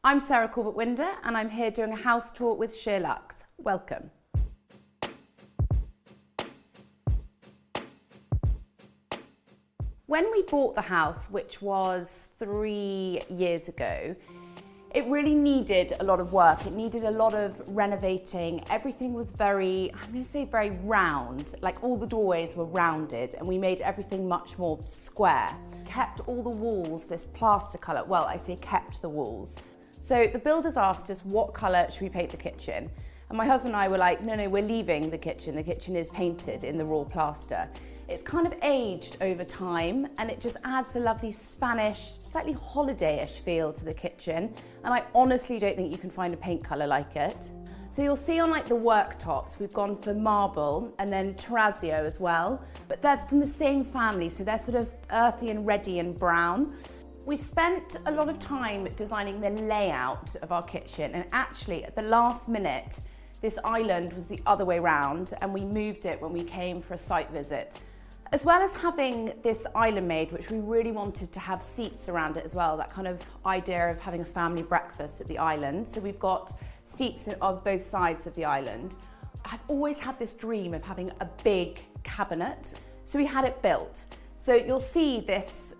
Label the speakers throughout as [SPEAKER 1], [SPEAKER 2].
[SPEAKER 1] I'm Sarah Corbett Winder and I'm here doing a house tour with Sheer Luxe. Welcome. When we bought the house, which was 3 years ago, it really needed a lot of work. It needed a lot of renovating. Everything was very, I'm going to say very round, like all the doorways were rounded and we made everything much more square. Kept all the walls this plaster colour. Well, I say kept the walls. So the builders asked us what colour should we paint the kitchen. And my husband and I were like, no, we're leaving the kitchen. The kitchen is painted in the raw plaster. It's kind of aged over time and it just adds a lovely Spanish, slightly holiday-ish feel to the kitchen. And I honestly don't think you can find a paint colour like it. So you'll see on like the worktops, we've gone for marble and then terrazzo as well, but they're from the same family. So they're sort of earthy and reddy and brown. We spent a lot of time designing the layout of our kitchen, and actually at the last minute, this island was the other way round and we moved it when we came for a site visit. As well as having this island made, which we really wanted to have seats around it as well, that kind of idea of having a family breakfast at the island. So we've got seats on both sides of the island. I've always had this dream of having a big cabinet. So we had it built. So you'll see this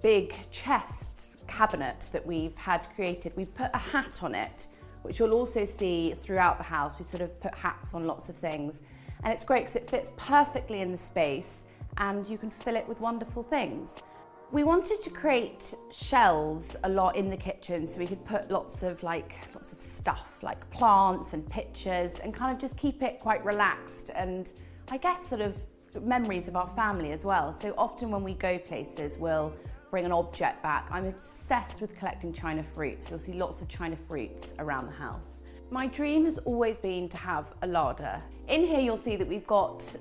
[SPEAKER 1] big chest cabinet that we've had created. We've put a hat on it, which you'll also see throughout the house. We sort of put hats on lots of things. And it's great because it fits perfectly in the space and you can fill it with wonderful things. We wanted to create shelves a lot in the kitchen so we could put lots of stuff like plants and pictures and kind of just keep it quite relaxed and I guess sort of memories of our family as well. So often when we go places, we'll bring an object back. I'm obsessed with collecting China fruits. You'll see lots of China fruits around the house. My dream has always been to have a larder. In here you'll see that we've got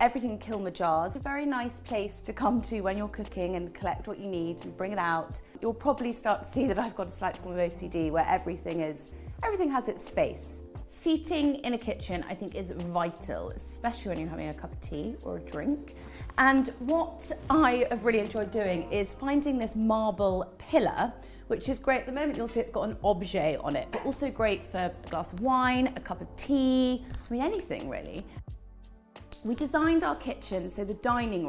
[SPEAKER 1] everything Kilmer jars. A very nice place to come to when you're cooking and collect what you need and bring it out. You'll probably start to see that I've got a slight form of OCD where everything has its space. Seating in a kitchen I think is vital, especially when you're having a cup of tea or a drink. And what I have really enjoyed doing is finding this marble pillar, which is great. At the moment you'll see it's got an objet on it, but also great for a glass of wine, a cup of tea, I mean anything really. We designed our kitchen so the dining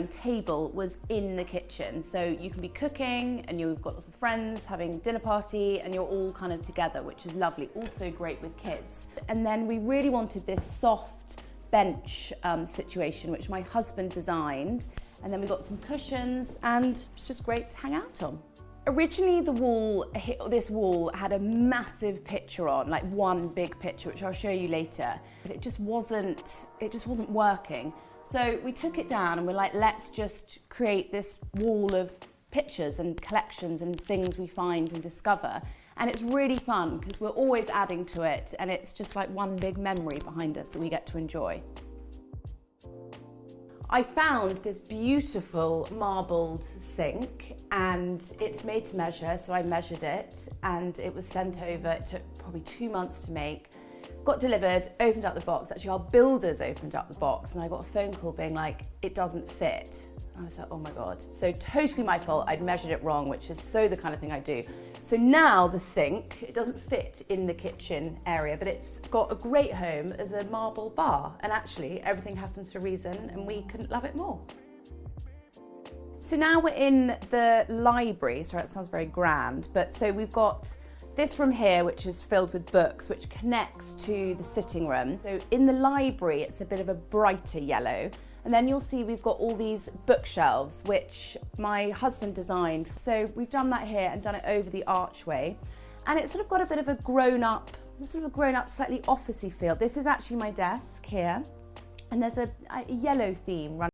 [SPEAKER 1] table was in the kitchen. So you can be cooking and you've got lots of friends having dinner party and you're all kind of together, which is lovely. Also great with kids. And then we really wanted this soft bench situation, which my husband designed. And then we got some cushions and it's just great to hang out on. Originally this wall had a massive picture on, like one big picture, which I'll show you later. But it just wasn't working. So we took it down and we're like, let's just create this wall of pictures and collections and things we find and discover. And it's really fun because we're always adding to it and it's just like one big memory behind us that we get to enjoy. I found this beautiful marbled sink and it's made to measure, so I measured it and it was sent over. It took probably 2 months to make. Got delivered, opened up the box. Actually, our builders opened up the box and I got a phone call being like, it doesn't fit. I was like, oh my God. So totally my fault, I'd measured it wrong, which is so the kind of thing I do. So now the sink, it doesn't fit in the kitchen area, but it's got a great home as a marble bar. And actually everything happens for a reason and we couldn't love it more. So now we're in the library. Sorry, that sounds very grand, but so we've got this room here, which is filled with books, which connects to the sitting room. So in the library, it's a bit of a brighter yellow. And then you'll see we've got all these bookshelves, which my husband designed. So we've done that here and done it over the archway. And it's sort of got a bit of a grown-up, slightly officey feel. This is actually my desk here. And there's a yellow theme running